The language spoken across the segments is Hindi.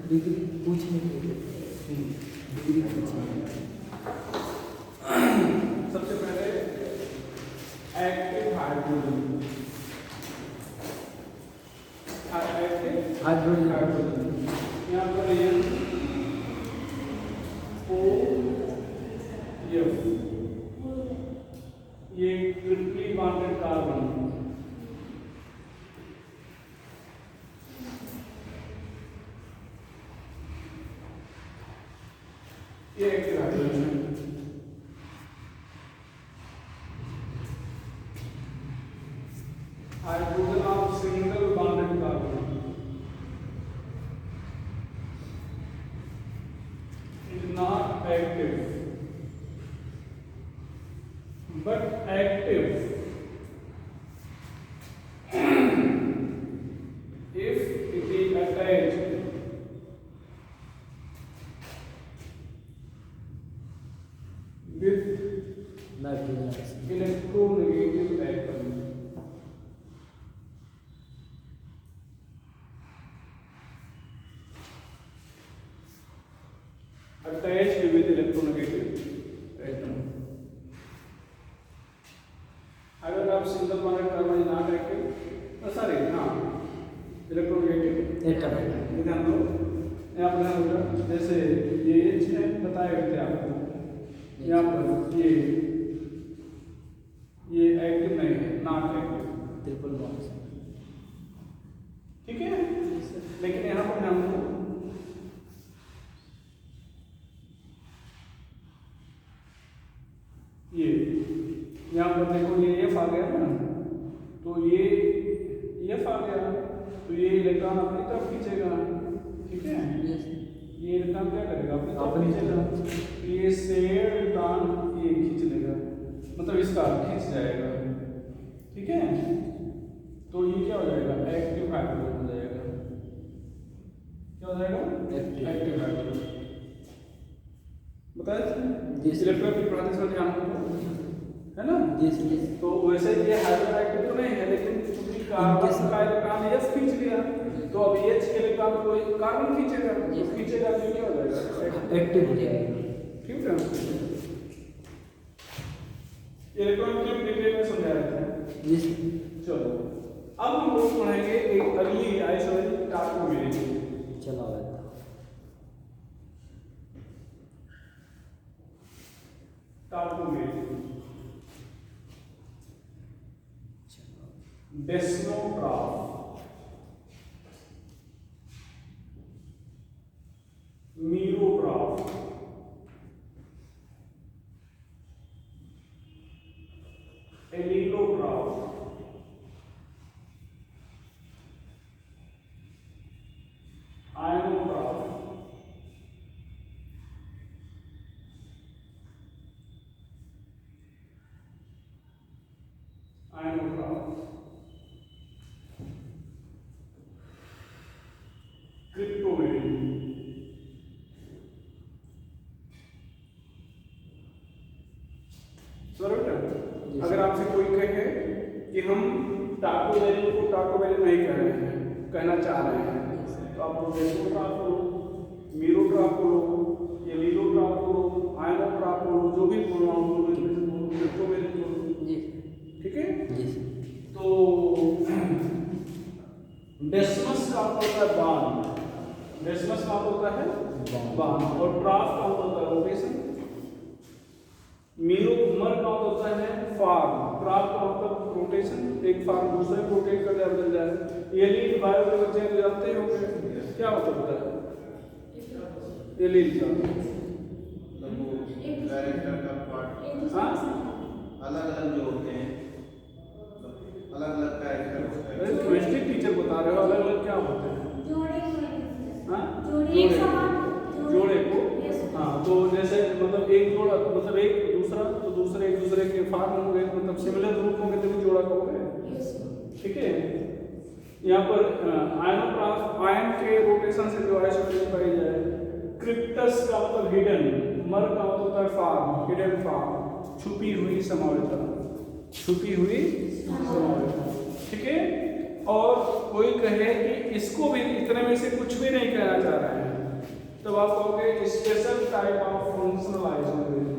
डिग्री पूछने के लिए डिग्री पूछने सबसे पहले एक्टिव हाइड्रोजन, हाइड्रोजन यहाँ पर NO, ये ट्रिपली बॉन्डेड कार्बन, ये एक्टिव हाइड्रोजन है। Hydrogen of single bonded carbon, it is not active but active if it is attached with electronegative atom. Attached with electronegative atom. अगर आप single bonded carbon not active, sorry हाँ इलेक्ट्रोनेगेटिव एटम ध्यान दो, यहाँ पर ध्यान दो, जैसे ये H है बताए गए थे आपको, यहाँ पर ये एक्टिव नहीं है, नॉट एक्टिव, ट्रिपल बॉन्ड, ठीक है। लेकिन यहाँ पर ध्यान दो, ये यहाँ पर देखो ये एफ आ गया ना, तो ये एफ आ गया, तो ये इलेक्ट्रॉन अपनी तरफ खींचेगा, ठीक है। ये इलेक्ट्रॉन क्या करेगा, अपनी तरफ खींचेगा, ये शेयर इलेक्ट्रॉन ये खींच लेगा, मतलब इसका खींच जाएगा, ठीक है। तो ये क्या हो जाएगा, एक्टिव हाइड्रोजन हो जाएगा, क्या हो जाएगा, एक्टिव हाइड्रोजन। बताया इलेक्ट्रॉन की पढ़ाते समय ध्यान रखो, है ना। तो वैसे ये हाइड्रोजन एक्टिव तो नहीं है, लेकिन चूंकि कार्बन का इलेक्ट्रॉन F खींच लिया, तो अब H के इलेक्ट्रॉन को कार्बन खींचेगा, तो खींचेगा तो क्या हो जाएगा, एक्टिव हो जाएगा, ठीक है। इलेक्ट्रॉन की डिटेल में समझाया था। चलो अब हम लोग पढ़ेंगे एक अगली आइसोटोप टार्कोमेरिक। चलो टार्कोमेरिक, डेस्मोग्राफ, मीरोग्राफ, एलिलोग्राफ, आयनोग्राफ, क्रिप्टोमेरिक, अगर आपसे कोई कहे कि हम टार्कोमेरिक को टार्कोमेरिक नहीं कह रहे हैं, कहना चाह रहे हैं, तो आप डेस्मोग्राफ को लो, मीरोग्राफ को लो, एलिलोग्राफ को लो, आयनोग्राफ को लो, जो भी बोलना हो क्रिप्टोमेरिक को लो, ठीक है। तो डेस्मस का होता है बाण, डेस्मस का होता है बाण, और ट्राफ का होता है रोटेशन, मीरोमर का होता है फार्म, ट्राफ का मतलब रोटेशन, एक फार्म दूसरे को रोटेट कर जाए बदल जाए। एलिल बायो के बच्चे तो जानते होंगे क्या होता है एलिल का, कैरेक्टर का पार्ट, हाँ अलग-अलग जो होते हैं, अलग-अलग कैरेक्टर होते हैं। अरे केमिस्ट्री टीचर बता रहे हो अलग-अलग क्या होते हैं, हाँ जोड़े को, हाँ। तो जैसे मतलब एक जोड़ा, मतलब एक दूसरा, तो दूसरे एक दूसरे के फार्म होंगे, मतलब सिमिलर ग्रुप होंगे तभी जोड़ा कहोगे, ठीक है। यहाँ पर आयनोग्राफ, आयन के रोटेशन से जो आइसोटोप पाई जाए। क्रिप्टस का मतलब हिडन, मर का मतलब होता है फार्म, हिडन फार्म, छुपी हुई समावृता, छुपी हुई समावृता, ठीक है। और कोई कहे कि इसको भी इतने में से कुछ भी नहीं कहना चाह रहे हैं, तब आप कहोगे special type of functional isomerism.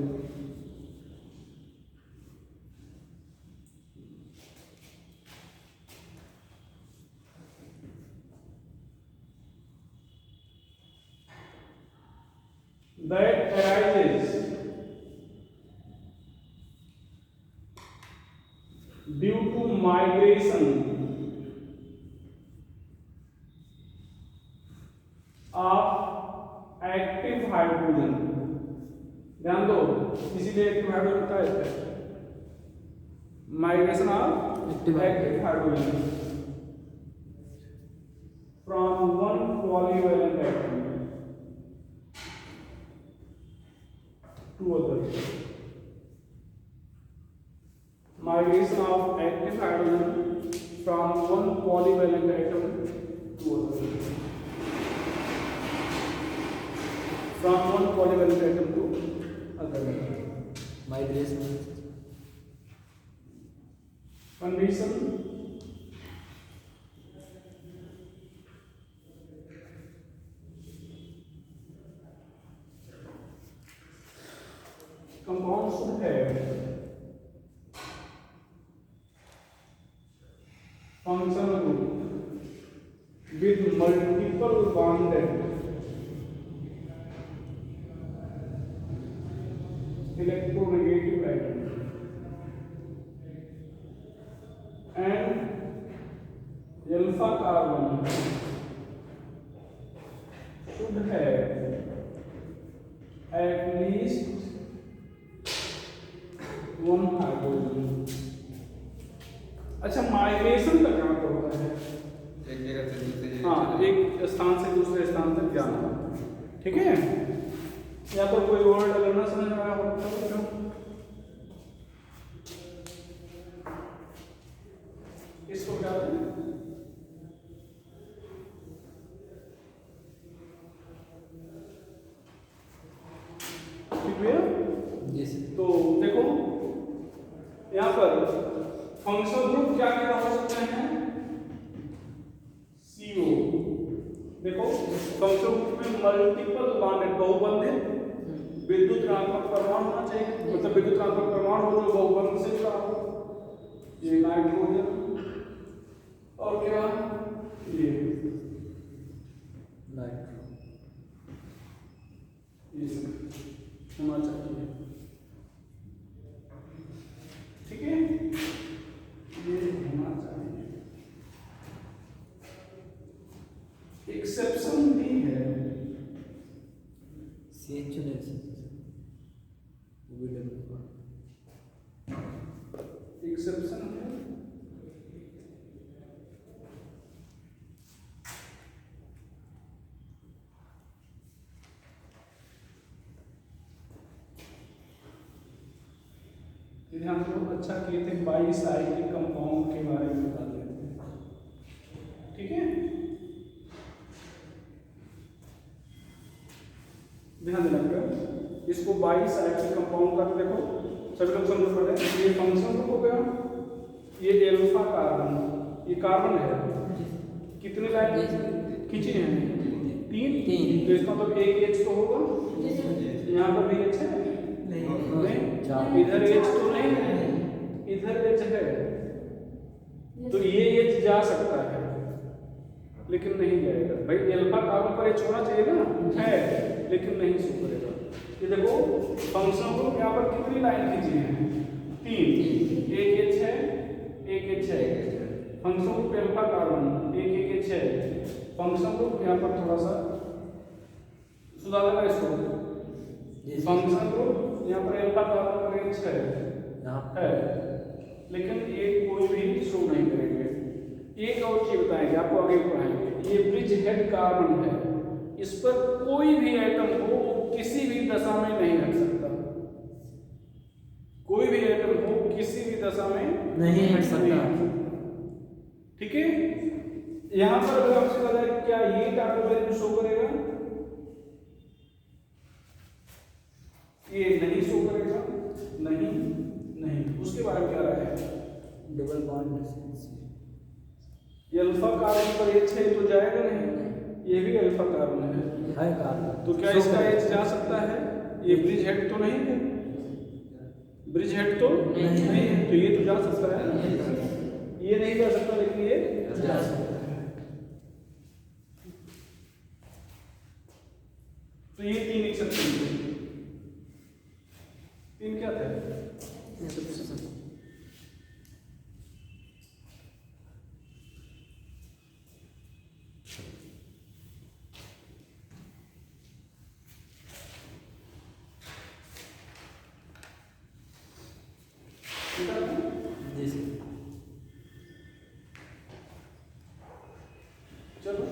That arises due to migration of active hydrogen। ध्यान दो, इसीलिए एक्टिव हाइड्रोजन होता है, migration of active hydrogen from one polyvalent atom to others। Migration of active hydrogen from one polyvalent atom to other। From one polyvalent atom to other। Migration condition compound should have functional group with multiple bonded electronegative atom and alpha carbon should have at least one hydrogen. अच्छा, माइग्रेशन का क्या मतलब होता है? एक जगह से दूसरी जगह, हाँ, एक स्थान से दूसरे स्थान तक जाना, ठीक है। या तो कोई वर्ड अगर ना समझ में आया हो तो इसको क्या कहते हैं? ठीक है, तो देखो यहाँ पर फंक्शनल ग्रुप क्या क्या हो सकते हैं? CO। देखो, फंक्शनल ग्रुप में मल्टीपल बॉन्डेड बहुबंधित विद्युत ऋणात्मक परमाणु होना चाहिए, मतलब विद्युत ऋणात्मक परमाणु हो जो बहुबंध से जुड़ा हो। ये नाइट्रोजन और क्या, ये होना चाहिए, ठीक है, ये होना चाहिए। एक्सेप्शन भी है, एक्सेप्शन है। हम लोग अच्छा किए थे, बाईसाइक्लिक कंपाउंड के बारे में बता देते हैं, ठीक है। ध्यान देना, इसको बाईसाइक्लिक कंपाउंड का देखो सभी लोग समझ पा रहे हैं। ये फंक्शन ग्रुप हो गया, ये अल्फा कार्बन, ये कार्बन है, कितने लाइन खींची हैं? तीन। तो इसका मतलब एक H तो होगा, यहाँ पर भी H है नहीं, इधर H तो नहीं है, इधर H है, तो ये H जा सकता है लेकिन नहीं जाएगा। भाई अल्फा कार्बन पर H होना चाहिए ना, है, लेकिन नहीं शो करेगा। ये देखो फंक्शन ग्रुप यहाँ पर कितनी लाइन खींची है? 3, एक H है, एक H है। फंक्शन ग्रुप अल्फा कार्बन एक H है। फंक्शन ग्रुप यहाँ पर थोड़ा सा सुधार देना इसको। फंक्शन ग्रुप यहाँ पर अल्फा कार्बन पर H है, लेकिन ये कोई भी शो नहीं करेंगे। एक और चीज बताएंगे आपको, आगे पढ़ाएंगे। ये ब्रिज हेड कार्बन है, इस पर कोई भी एटम हो किसी भी दशा में नहीं हट सकता, कोई भी एटम हो किसी भी दशा में नहीं हट सकता, ठीक है। यहां पर अगर आपसे कहा जाए क्या ये कार्बोहाइड्रेट शो करेगा? ये नहीं शो करेगा, नहीं। उसके बारे में क्या राय है? डबल बॉन्ड ये अल्फा कार्बन पर H है तो जाएगा नहीं, ये भी अल्फा कार्बन है, तो क्या इसका H जा सकता है? ये ब्रिज हेड तो नहीं है, ब्रिज हेड तो नहीं है, तो ये तो जा सकता है, ये नहीं जा सकता लेकिन ये जा सकता है। तो ये तीन एक्सेप्शन थे। तीन क्या थे? चलो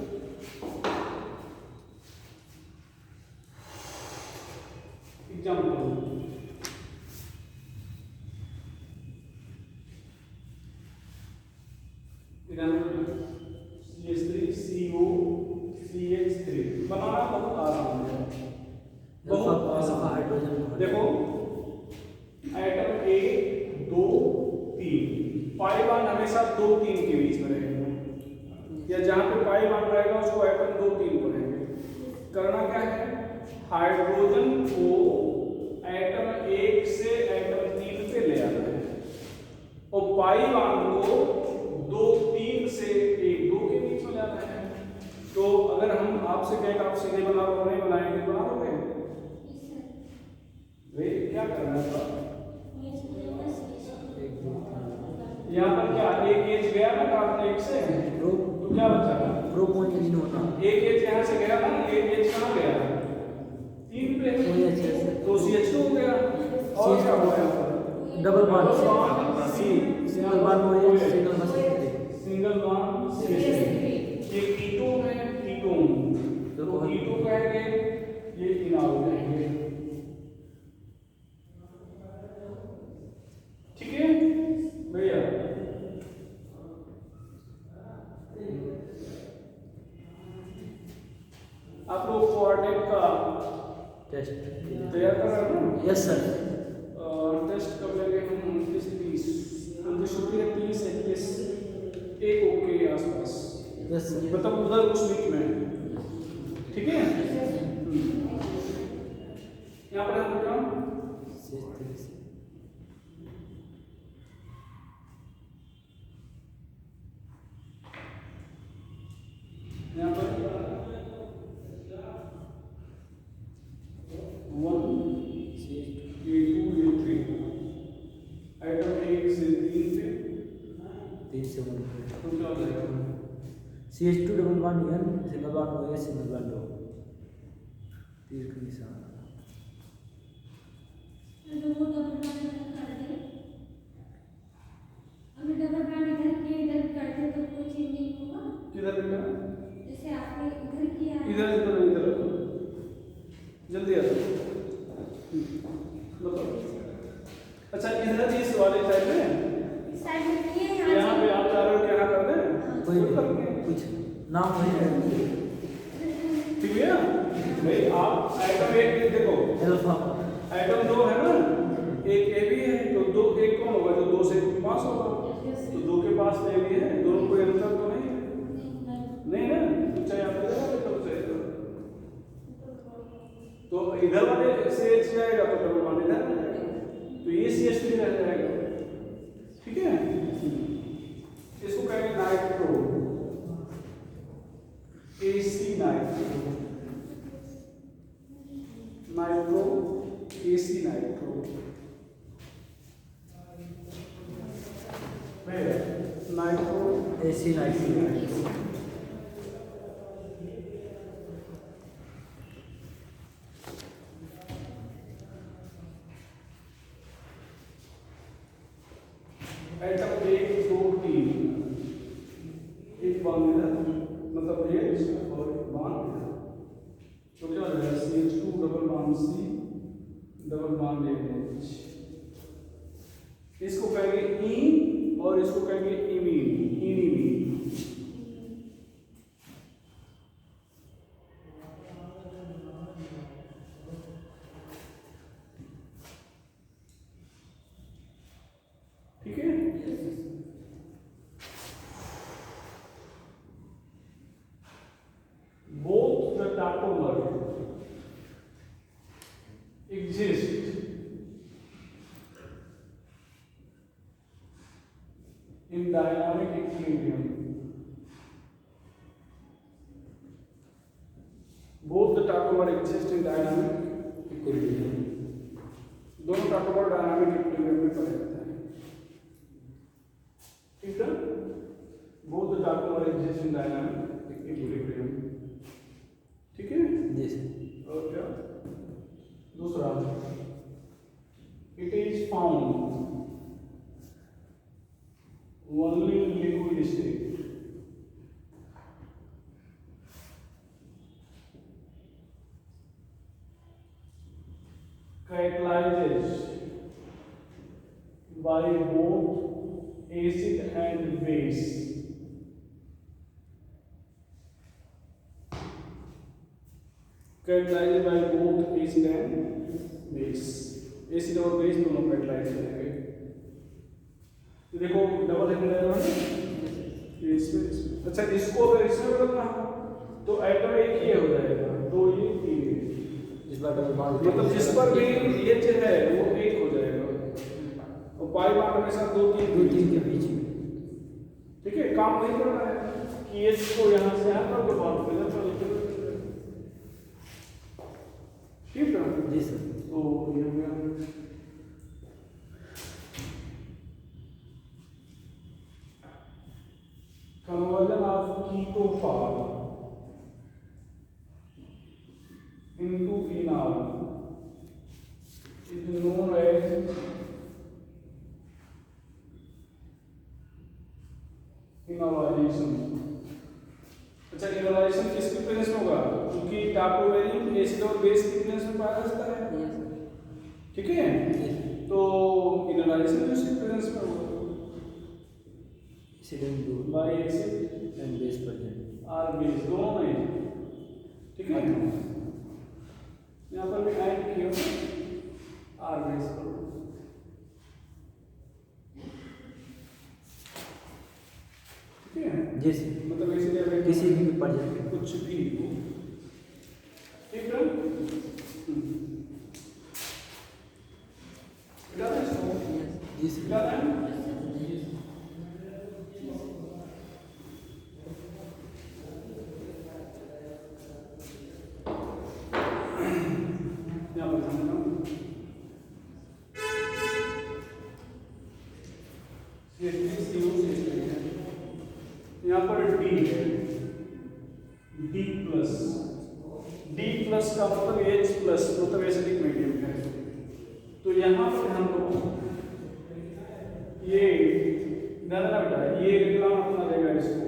एग्जाम्पल, CH3CO CH3 बनाना बहुत आसान है, बहुत आसान। देखो एटम A 2 3, पाई बॉन्ड हमेशा 2 3 के बीच में रहेगा, या जहां पे पाई बॉन्ड रहेगा उसको एटम 2 3 पर रहेंगे। करना क्या है? हाइड्रोजन को एटम 1 से एटम 3 पे ले आना है और पाई बॉन्ड को 2 3 से 1 2 के बीच में लाना है। तो अगर हम आपसे कहें आप सीधे बना लो, नहीं बनाएंगे, बना लोगे? वे क्या करना है? यहाँ पर क्या एक एच गया ना कार्बन 1 से, तो क्या बचा? एक एच यहाँ से गया ना, एक एच कहाँ गया? 3 पे, तो CH2 हो गया। और क्या हो गया? Double bond C, single bond single bond ये कीटोन है, कीटोन, तो कीटो कहेंगे, ये इनाल कहेंगे। ठीक है भैया? आप लोग कोऑर्डिनेट का टेस्ट तैयार कर रहे हो ना? Yes sir. टेस्ट कब लेंगे हम? 29 30, 29 छुट्टी है, 30 31 1 ओके के आसपास, यस सर। मतलब उधर उस वीक में, ठीक है? यहाँ पर हम क्या यहाँ पर 1 A2 A3 एटम 1 से 3 पे, 3 से 1 तो क्या हो जाएगा? CH2 double bond N single bond OH single bond O, तीर का निशान। किधर बेटा? जैसे आपने इधर किया है, इधर इधर इधर जल्दी आ जाओ, बताओ। अच्छा इधर इस वाले साइड में, साइड में किए यहाँ पे आप चाह रहे हो कि यहाँ कर दें? कोई कुछ नाम वही है, ठीक है ना भाई? आप एटम 1 देखो, अल्फा एटम 2 है ना, एक ए भी है, तो 2 1 कौन होगा? जो 2 से पास होगा, तो 2 के पास ए भी है, दोनों कोई अंतर तो नहीं है, नहीं ना? तो चाहे आप इधर वाले तरफ से, तो इधर वाले से H जाएगा तो डबल बॉन्ड इधर आ जाएगा, तो ये CH3 रह जाएगा, ठीक है? इसको कहेंगे nitro, AC nitro, nitro AC nitro, nitro AC nitro. Atom 1 2 3 एक बॉन्ड इधर, मतलब H और बॉन्ड इधर, तो क्या हो जाएगा? CH2 double bond C double bond H, इसको कहेंगे ई और इसको कहेंगे इमीन, इनीमीन। ठीक है? tautomer exist in dynamic equilibrium. Both the tautomer exist in dynamic equilibrium. दोनों tautomer dynamic equilibrium में पाए जाते हैं. ठीक है? Both the tautomer exist in dynamic equilibrium. ठीक है? जी सर. और क्या? दूसरा, it is found only in liquid state. Catalyzes by both acid and base. Catalyzed by both acid and base. Acid और बेस दोनों कैटलाइज करेंगे. तो देखो डबल हेड इसमें. अच्छा, इसको अगर इसमें बदलना हो तो एटम एक ही हो जाएगा, दो ये तीन. इस बार डबल बॉन्ड मतलब जिस पर भी ये जो है वो एक हो जाएगा, और पाई बॉन्ड हमेशा दो तीन के बीच में. ठीक है, काम नहीं कर रहा है कि ये को यहाँ से यहाँ पर बॉन्ड कर देता है. ठीक है जी सर. तो ये हो गया. Conversion of ketophar into enol is known as enolization. अच्छा, enolization किसके प्रेजेंस में होगा? क्योंकि टापोवेरियम एसिड और बेस के प्रेजेंस में पाया जाता है. ठीक है, तो enolization किसके प्रेजेंस में होगा? Acid by acid and base present. और बेस दोनों में. ठीक है, यहाँ पर भी ऐड किया आर बेस करो. ठीक है, जी सर. मतलब इसलिए अगर किसी भी प्रेजेंट कुछ भी हो. ठीक है, जी सर. यहाँ पर डी है, डी प्लस का मतलब H प्लस, मतलब एसिडिक मीडियम है. तो यहाँ पर हम लोग ये डालना बेटा, ये इलेक्ट्रॉन अपना देगा इसको.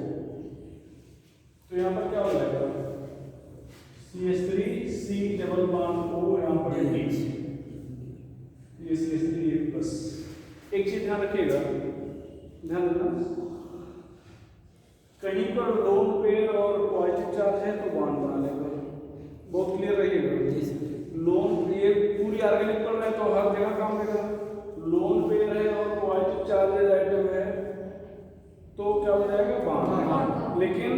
तो यहाँ पर क्या हो जाएगा? CH3 डबल बॉन्ड O, यहाँ पर D, ये CH3 प्लस. एक चीज ध्यान रखिएगा, ध्यान देना, कहीं पर लोन पेयर और पॉजिटिव चार्ज है तो बॉन्ड बना लेगा. बहुत क्लियर रहिएगा. लोन ये पूरी ऑर्गेनिक पर है तो हर जगह काम देगा. लोन पेयर है और पॉजिटिव चार्ज आइटम है तो क्या हो जाएगा? बॉन्ड. लेकिन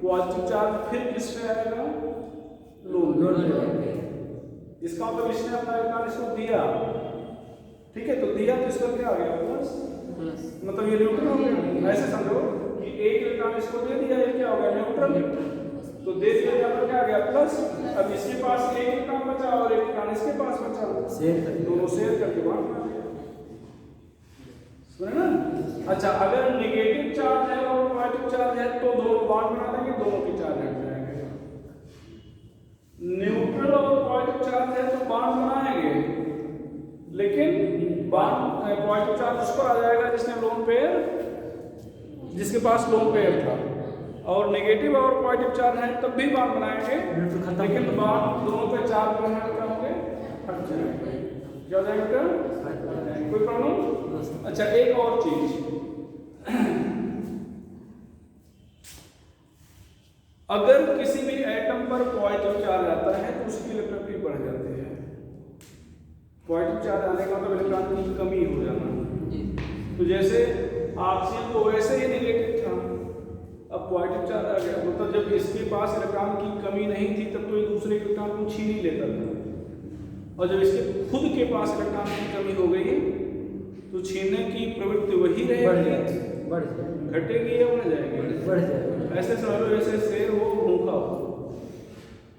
पॉजिटिव चार्ज फिर किससे आएगा? लोन. इसका मतलब इसने अपना इलेक्ट्रॉन इसको दिया. ठीक है, तो दिया तो इसका क्या आ गया? प्लस. मतलब ये न्यूट्रल हो गया. ऐसे समझो कि एक इलेक्ट्रॉन इसको दे दिया, ये क्या हो गया? न्यूट्रल. तो दे दिया, यहाँ पर क्या आ गया? प्लस. अब इसके पास एक इलेक्ट्रॉन बचा और एक इलेक्ट्रॉन इसके पास बचा, दोनों शेयर करके बॉन्ड बना दिया. सुने ना? अच्छा, अगर नेगेटिव चार्ज है और पॉजिटिव चार्ज है तो दोनों बॉन्ड बना देंगे, दोनों के चार्ज हट जाएंगे. न्यूट्रल और पॉजिटिव चार्ज है तो बॉन्ड बनाएंगे, लेकिन बॉन्ड पॉजिटिव चार्ज उस पर आ जाएगा जिसने लोन पेयर, जिसके पास लोन पेयर था. और नेगेटिव और पॉजिटिव चार्ज है तब भी बॉन्ड बनाएंगे, लेकिन बॉन्ड दोनों पे चार्ज क्या होंगे? हट जाएंगे. क्या हो जाएगा? कोई प्रॉब्लम? अच्छा, एक और चीज, अगर किसी भी एटम पर पॉजिटिव चार्ज आता है तो उसकी इलेक्ट्रोनेगेटिविटी बढ़ जाती है. पॉजिटिव चार्ज आने का मतलब इलेक्ट्रॉन की कमी हो जाना. तो जैसे ऑक्सीजन तो वैसे ही नेगेटिव था, अब पॉजिटिव चार्ज आ गया, मतलब जब इसके पास इलेक्ट्रॉन की कमी नहीं थी तब तो ये दूसरे इलेक्ट्रॉन को छीन ही लेता था, और जब इसके खुद के पास इलेक्ट्रॉन की कमी हो गई तो छीनने की प्रवृत्ति वही रहेगी, घटेगी या बढ़ जाएगी? ऐसे समझ लो जैसे शेर वो भूखा हो,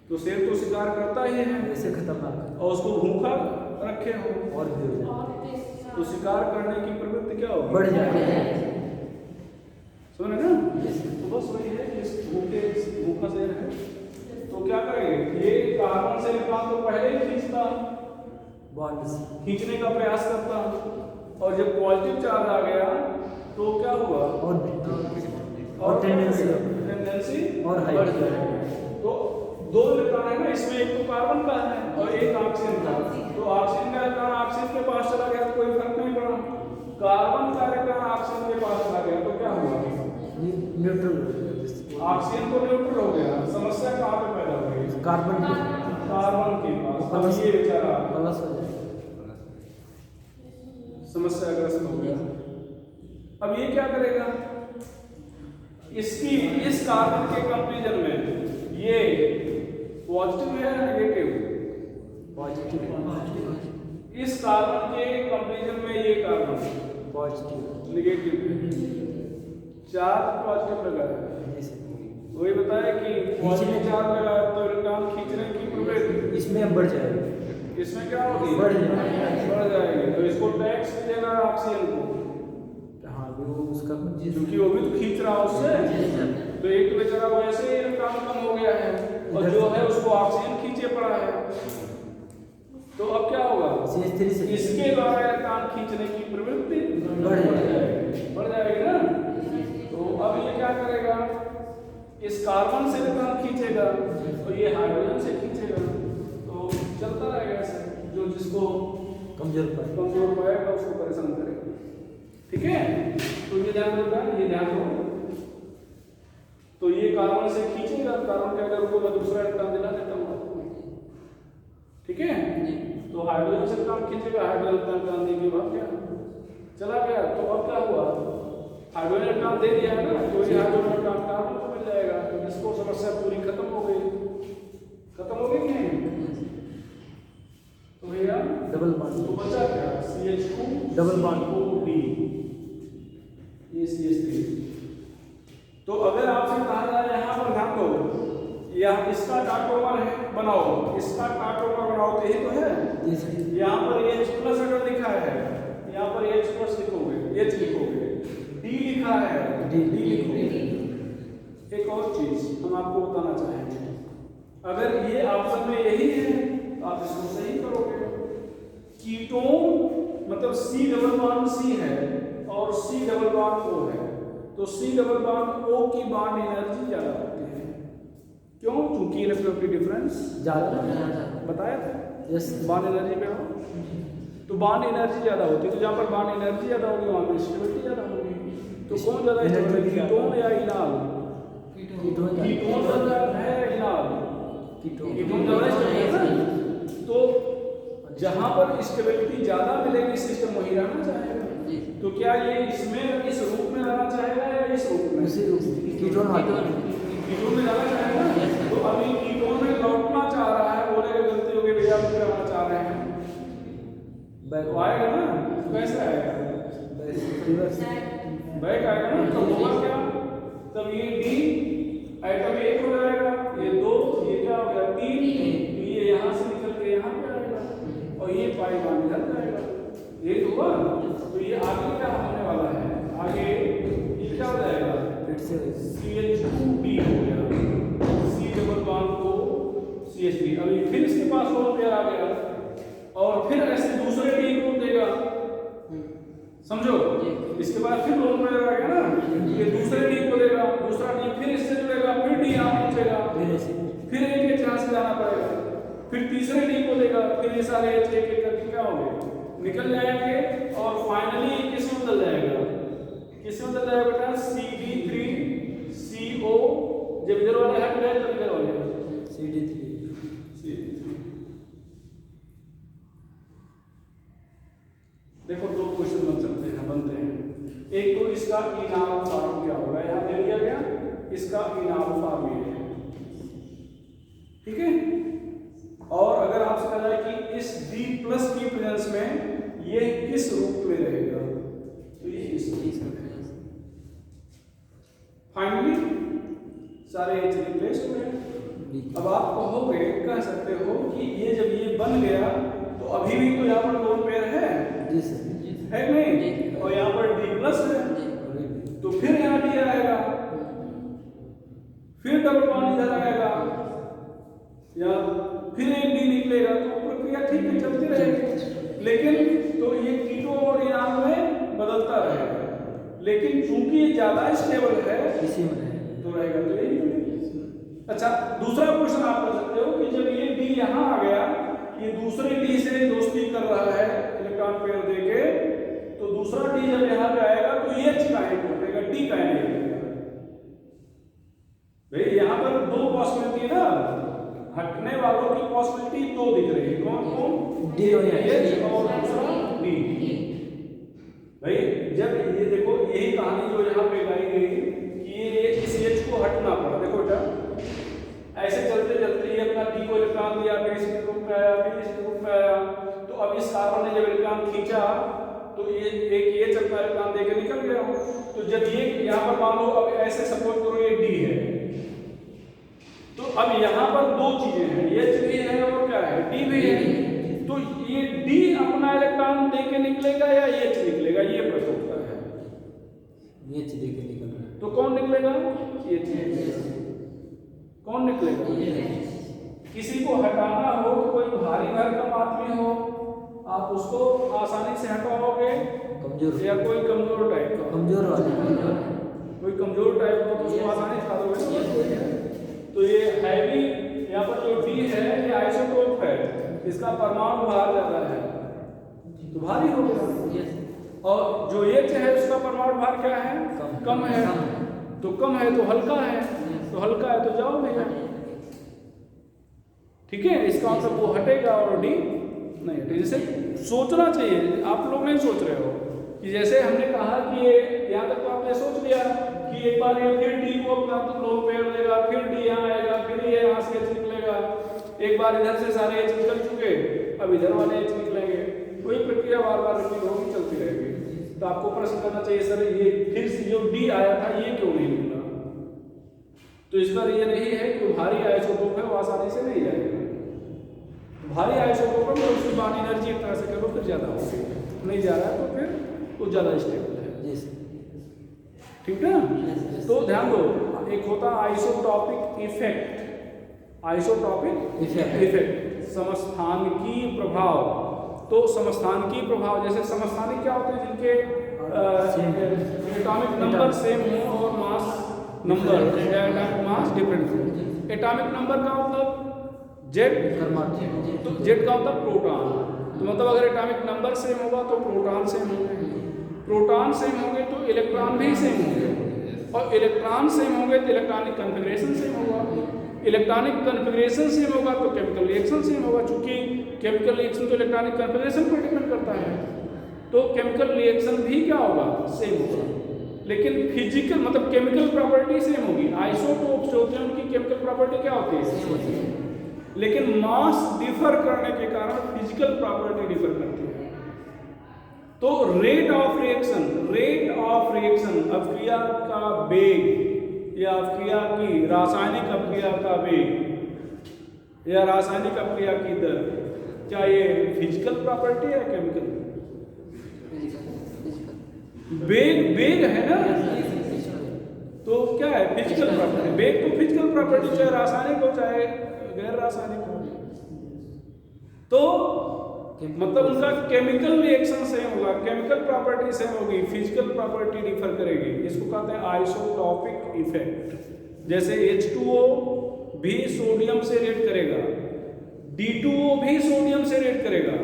तो शेर तो शिकार करता ही है, ऐसे खतरनाक और उसको भूखा रखे हो और भी हो जाए तो शिकार करने की प्रवृत्ति क्या होगी? बढ़ जाएगा। सुन रहे ना? तो बस वही है कि इस भूखा शेर है, तो क्या करेंगे, ये कार्बन से इलेक्ट्रॉन तो पहले ही खींचता, खींचने का प्रयास करता, और जब पॉजिटिव चार्ज आ गया तो क्या हुआ, और टेंडेंसी और हाई बढ़ जाएगी। तो दो इलेक्ट्रॉन है ना, इसमें एक तो कार्बन का है और एक ऑक्सीजन का, तो ऑक्सीजन का इलेक्ट्रॉन ऑक्सीजन के पास चला गया तो कोई फर्क नहीं पड़ा, कार्बन का इलेक्ट्रॉन ऑक्सीजन के पास चला गया तो क्या हुआ, न्यूट्रल, ऑक्सीजन तो न्यूट्रल हो गया। समस्या कहाँ पे पैदा हो गई, कार्बन के पास, अब ये बेचारा प्लस हो जाए, समस्या ग्रस्त हो गया। अब ये क्या करेगा, इसकी इस कार्बन के कंपैरिजन में ये पॉजिटिव है या नेगेटिव, पॉजिटिव, इस कार्बन के कंपैरिजन में ये कार्बन पॉजिटिव, नेगेटिव है, चार्ज पॉजिटिव लगा है, वही बताया कि पॉजिटिव चार्ज लगा है तो इलेक्ट्रॉन खींचने की प्रवृत्ति इसमें बढ़ जाएगा, इसमें क्या होगी, बढ़ जाएगी, तो इसको टैक्स देना है ऑक्सीजन को, हाँ वो उसका क्योंकि वो भी तो खींच रहा है उससे, तो एक तो बेचारा वैसे ही इलेक्ट्रॉन कम हो गया है और जो है उसको ऑक्सीजन खींचे पड़ा है, तो अब क्या होगा, CH3 से इसके द्वारा इलेक्ट्रॉन खींचने की प्रवृत्ति बढ़ जाएगी ना। तो अब ये क्या करेगा, इस कार्बन से इलेक्ट्रॉन खींचेगा तो ये हाइड्रोजन से खींचेगा, तो चलता रहेगा ऐसे, जो जिसको कमजोर पाएगा उसको परेशान करेगा, ठीक है। तो ये ध्यान रखना, ये ध्यान रखो, तो ये कार्बन से खींचेगा, कार्बन के अगर को मैं दूसरा इलेक्ट्रॉन दिला देता हूँ आपको, ठीक है, तो हाइड्रोजन से इलेक्ट्रॉन खींचेगा, हाइड्रोजन इलेक्ट्रॉन देने के बाद क्या चला गया, तो अब क्या हुआ, हाइड्रोजन इलेक्ट्रॉन दे दिया है ना, तो ये हाइड्रोजन इलेक्ट्रॉन कार्बन को मिल जाएगा, तो इसको समस्या पूरी खत्म हो गई कि नहीं, तो भैया डबल बॉन्ड, तो बचा क्या, CH2 डबल बॉन्ड COD, ये CH3। तो अगर आपसे कहा जाए यहाँ पर ध्यान दो, यहाँ इसका टाटोमर है बनाओ, इसका टाटोमर बनाओ, तो यही तो है, यहाँ पर H+ अगर लिखा है, यहाँ पर H+ लिखोगे, H लिखोगे, D लिखा है, D लिखोगे। एक और चीज हम आपको बताना चाहेंगे, अगर ये ऑप्शन में यही है तो आप इसको सही करोगे, कीटोन मतलब C डबल बॉन्ड C है और C डबल बॉन्ड O है, तो C डबल बॉन्ड O की बॉन्ड एनर्जी ज्यादा होती है, क्यों, क्योंकि इलेक्ट्रोस्टैटिक डिफरेंस ज्यादा बताया था, यस, बॉन्ड एनर्जी पे हो तो बॉन्ड एनर्जी ज्यादा होती है, तो जहाँ पर बॉन्ड एनर्जी ज्यादा होगी वहाँ पर स्टेबिलिटी ज्यादा होगी, तो कौन ज्यादा स्टेबल, कीटोन या इनाल, कीटोन ज्यादा है या इनाल, कीटोन ज्यादा स्टेबल है ना, तो जहां पर स्टेबिलिटी ज्यादा मिलेगी सिस्टम वही रहना चाहेगा, तो क्या ये इसमें इस रूप में रहना चाहेगा या इस रूप में, कीटोन में जाना चाहेगा, तो अभी कीटोन में लौटना चाह रहा है, बोलेगा गलती हो गई भैया हम क्या चाह रहे हैं, तो आएगा ना, कैसे आएगा, बैक आएगा ना, तो होगा क्या, तब ये D आइटम 1 हो जाएगा, ये 2, ये क्या हो गया 3, तो ये यहाँ से निकल के यहाँ पे आएगा और ये पाई बाहर निकल जाएगा, ये तो हुआ, तो ये आगे क्या होने वाला है, आगे ये क्या हो जाएगा, CH2D हो गया, C डबल बॉन्ड को CH3, अभी फिर इसके पास और पेयर आ गया और फिर ऐसे दूसरे D को देगा, समझो, इसके बाद फिर लोन पेयर आ गया ना, ये दूसरे D को देगा, दूसरा D फिर इससे जुड़ेगा, फिर D यहाँ पहुंचेगा, फिर एक यहाँ से जाना पड़ेगा, फिर तीसरे D को देगा, फिर ये सारे एक एक करके क्या होंगे, निकल जाएंगे और फाइनली किस में बदल जाएगा, बेटा CD3CO, जब इधर वाला है तब इधर वाला CD3। देखो दो क्वेश्चन बनते हैं, एक तो इसका इनाम फॉर्म क्या होगा, यहाँ दे दिया गया, इसका इनाम फॉर्म ये है, सारे H रिप्लेस हो गए। अब आप कहोगे, कह सकते हो कि ये जब ये बन गया तो अभी भी तो यहाँ पर लोन पेयर है, जी सर, है कि नहीं, और यहाँ पर D प्लस है, तो फिर यहाँ D आएगा, फिर डबल बॉन्ड इधर आएगा, या फिर एक D निकलेगा, तो प्रक्रिया ठीक है चलती रहेगी। लेकिन तो ये कीटो और इनाम में बदलता रहेगा, लेकिन चूंकि ये ज्यादा स्टेबल है इसी में रहेगा। तो रहेगा तो यही। अच्छा, दूसरा क्वेश्चन आप कर सकते हो कि जब ये D यहाँ आ गया, ये दूसरे D से दोस्ती कर रहा है इलेक्ट्रॉन पेयर देके, तो दूसरा D जब यहाँ पे आएगा तो ये H काइनेट बनेगा, D काइनेट बनेगा। भाई यहाँ पर दो पॉसिबिलिटी है ना, हटने वालों की पॉसिबिलिटी दो दिख रही है, कौन कौन, D और H और दूसरा D। भाई जब ये देखो, यही कहानी जो यहाँ पे गाई गई कि ये इस H को हटना पड़ा, देखो बेटा ऐसे चलते चलते ये अपना D को इलेक्ट्रॉन दिया, फिर इस ग्रुप में आया, फिर इस ग्रुप में आया, तो अब इस कार्बन ने जब इलेक्ट्रॉन खींचा तो ये एक H अपना इलेक्ट्रॉन देके निकल गया। तो जब ये यहाँ पर मान लो, अब ऐसे सपोज करो ये D है, तो अब यहाँ पर दो चीजें हैं, H भी है और क्या है, D भी है, तो ये D अपना इलेक्ट्रॉन देके निकलेगा या H निकलेगा, ये प्रश्न उठता है। H देके निकल रहा है, तो कौन निकलेगा, H। कौन निकलेगा, किसी को हटाना हो, कोई भारी भरकम आदमी हो, आप उसको आसानी से हटाओगे, कमजोर या कोई कमजोर टाइप का, कमजोर वाले कोई कमजोर टाइप का, तो उसको आसानी से हटा दोगे। तो ये हैवी, यहाँ पर जो D है ये आइसोटोप है, इसका परमाणु भार ज्यादा है तो भारी हो गया, और जो H है उसका परमाणु भार क्या है, कम है, तो कम है तो हल्का है, तो हल्का है तो जाओ भैया, ठीक है। इसका मतलब वो हटेगा और D नहीं हटेगा। जैसे सोचना चाहिए, आप लोग नहीं सोच रहे हो कि जैसे हमने कहा कि ये यहाँ तक तो आपने सोच लिया कि एक बार ये फिर D को अपना तो लोन पेयर देगा, फिर D यहाँ आएगा, फिर ये यहाँ से H निकलेगा, एक बार इधर से सारे H निकल चुके, अब इधर वाले H निकलेंगे, वही प्रक्रिया बार बार रिपीट होगी, चलती रहेगी। तो आपको प्रश्न करना चाहिए, सर ये फिर से जो D आया था ये क्यों नहीं निकला, तो इसका रीजन यही है कि भारी आइसोटोप है, वो आसानी से नहीं जाएगा। भारी आइसोटोप में उसकी बाउंड एनर्जी एक तरह से करो फिर ज्यादा होगी, नहीं जा रहा है तो फिर वो ज्यादा स्टेबल है, ठीक है ना। तो ध्यान दो, एक होता है आइसोटॉपिक इफेक्ट, आइसोटॉपिक इफेक्ट, समस्थानिकी प्रभाव। तो समस्थानिकी प्रभाव, जैसे समस्थानिक क्या होते हैं, जिनके एटॉमिक नंबर सेम हो और मास नंबर मास डिफरेंट हो। एटॉमिक नंबर का मतलब जेड, तो जेड का मतलब प्रोटॉन, तो मतलब अगर एटॉमिक नंबर सेम होगा तो प्रोटॉन सेम होंगे, प्रोटॉन सेम होंगे तो इलेक्ट्रॉन भी सेम होंगे, और इलेक्ट्रॉन सेम होंगे तो इलेक्ट्रॉनिक कन्फिगरेशन सेम होगा, इलेक्ट्रॉनिक कन्फिगरेशन सेम होगा तो केमिकल रिएक्शन सेम होगा, चूंकि केमिकल रिएक्शन तो इलेक्ट्रॉनिक कन्फिगरेशन पर डिपेंड करता है, तो केमिकल रिएक्शन भी क्या होगा, सेम होगा। लेकिन फिजिकल मतलब केमिकल प्रॉपर्टी सेम होगी, आइसोटोप्स जो होते हैं उनकी केमिकल प्रॉपर्टी क्या होती है, लेकिन मास डिफर करने के कारण फिजिकल प्रॉपर्टी डिफर करती है। तो रेट ऑफ रिएक्शन, अपक्रिया का वेग या अपक्रिया की रासायनिक अपक्रिया का वेग या रासायनिक अपक्रिया की दर, क्या ये फिजिकल प्रॉपर्टी है केमिकल, वेग है ना, तो क्या है फिजिकल प्रॉपर्टी, वेग तो फिजिकल प्रॉपर्टी, चाहे रासायनिक हो चाहे गैर रासायनिक हो, तो मतलब उनका केमिकल रिएक्शन सेम होगा, केमिकल प्रॉपर्टी सेम होगी, फिजिकल प्रॉपर्टी डिफर करेगी, इसको कहते हैं आइसोटॉपिक इफेक्ट। जैसे H2O भी सोडियम से रिएक्ट करेगा, D2O भी सोडियम से रिएक्ट करेगा,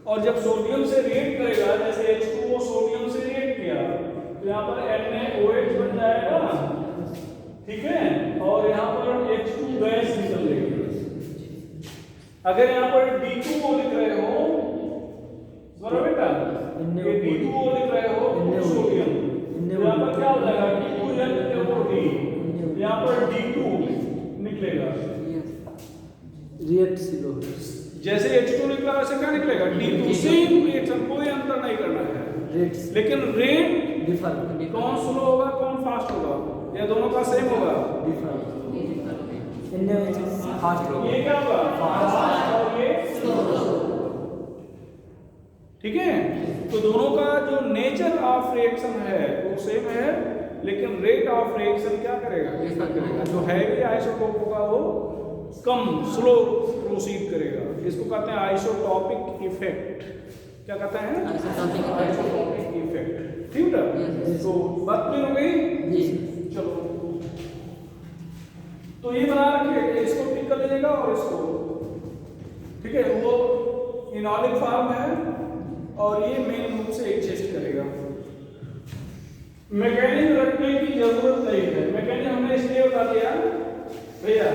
और जब सोडियम से रिएक्ट करेगा, जैसे H2O सोडियम से रिएक्ट किया तो यहाँ पर NaOH बन जाएगा, ठीक है, और यहाँ पर H2 गैस निकलेगी। अगर यहाँ पर D2O लिख रहे हो, सुनो बेटा, ये D2O लिख रहे हो सोडियम, यहाँ पर क्या हो जाएगा, D2NaOD, यहाँ पर D2 निकलेगा, रिएक्ट सिलो, जैसे H2 निकला वैसे क्या निकलेगा, D2, सेम रिएक्शन, कोई अंतर नहीं करना है, लेकिन रेट डिफर, कौन स्लो होगा कौन फास्ट होगा, या दोनों का सेम होगा, डिफर, फास्ट हो ये क्या होगा फास्ट और ये ठीक है। तो दोनों का जो नेचर ऑफ रिएक्शन है वो सेम है, लेकिन रेट ऑफ रिएक्शन क्या करेगा, डिफर करेगा। जो हैवी आइसोटोप होगा वो कम स्लो प्रोसीड करेगा। इसको कहते हैं आइसोटॉपिक इफेक्ट। क्या कहते हैं? Isotopic effect. ठीक है, तो बात क्लियर हो गई। चलो, तो ये बना रखिए, इसको टिक कर लीजिएगा और इसको, ठीक है। वो इनॉलिक फॉर्म है और ये मेन रूप से एग्जिस्ट करेगा। मैकेनिज्म रखने की जरूरत नहीं है। मैकेनिज्म हमने इसलिए बता दिया भैया,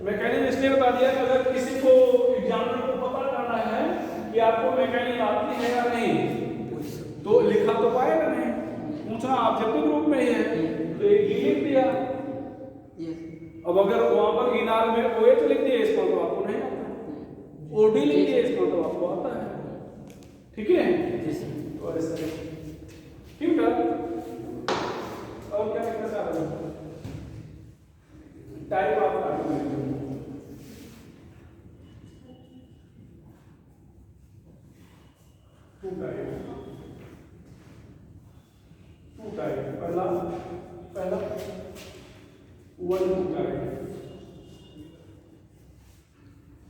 मैकेनिज्म इसलिए बता दिया कि अगर किसी को एग्जामिनर को पता करना है कि आपको मैकेनिज्म आती है या नहीं, तो लिखा तो पाएगा नहीं, पूछना ऑब्जेक्टिव रूप में ही है, तो एक लिख दिया। अब अगर वहां पर इनार में OH लिख दिया, इसका तो आपको नहीं आता, OD लिख दिया, इसका तो आपको आता है। ठीक है, तो ऐसा ठीक है। और क्या लिखना चाह रहे हो? Type of argument, two type, पहला one two type,